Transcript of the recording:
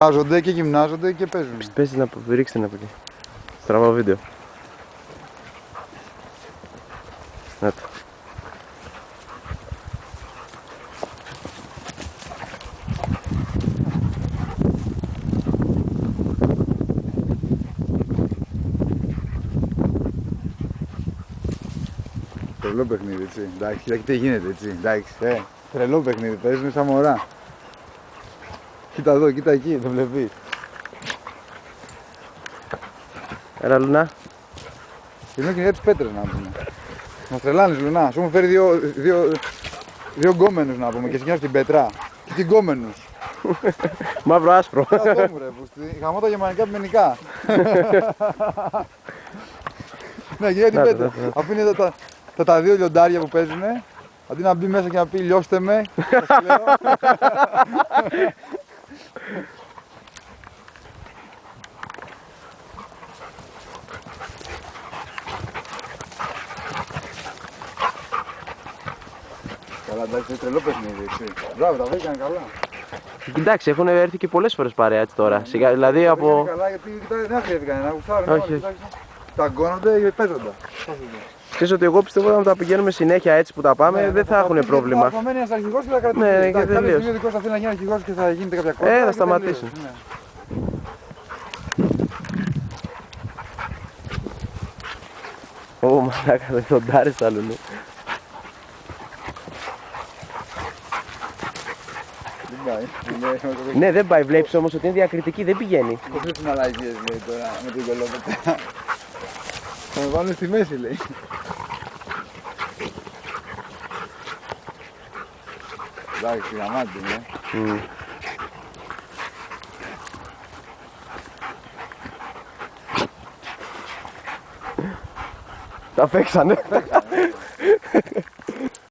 Γυμνάζονται και γυμνάζονται και παίζουν. Πες να ρίξτε από εκεί. Στραβά βίντεο. Να το. Τρελό παιχνίδι, έτσι. Εντάξει, κοίτα τι γίνεται, έτσι. Εντάξει, τρελό παιχνίδι, παίζουν σαν μωρά. Κοίτα εδώ, κοίτα εκεί, το βλέπεις. Έλα Λουνά. Είναι και για τις πέτρες να πούμε. Μας τρελάνεις Λουνά, σου έχουν φέρει δύο γκόμενους να πούμε και συγκινάς την πέτρα. Και τι γκόμενους. Μαύρο άσπρο. Αυτό μου ρε, πούστη. Γαμώ τα γερμανικά πιμενικά. Ναι, και για την πέτρα. Αφού είναι τα δύο λιοντάρια που παίζουνε, αντί να μπει μέσα και να πει λιώστε με, σας λέω. Καλά, εντάξει, είναι τρελό παιχνίδι, έτσι. Μπράβο, τα βρήκαν καλά. Κοιτάξτε, έχουν έρθει και πολλές φορές παρέα έτσι τώρα. Σιγά, δηλαδή από. Καλά, γιατί δεν χρειάζεται να γουστάρουν. Όχι. Τα γκώνονται και παίζονται. Ξέρεις ότι εγώ πιστεύω ότι αν τα πηγαίνουμε συνέχεια έτσι που τα πάμε δεν θα έχουν πρόβλημα. Θα μένει ένας αρχηγός και θα κρατήσει. Ναι, και Κάποια τελείως. στιγμή ο δικός θα θέλει να γίνει αρχηγός και θα γίνεται κάποια κόμμα. Θα σταματήσουν. Ω, μαλάκα, δεν θοντάρεις άλλο, ναι. Ναι, δεν πάει, βλέπεις όμως ότι είναι διακριτική, δεν πηγαίνει. Πώς είναι μαλακίες λέει τώρα με την κολόπετρα. Θα με βάλουν στη μέση λέει. Εντάξει, γαμάτι ναι. Τα παίξανε.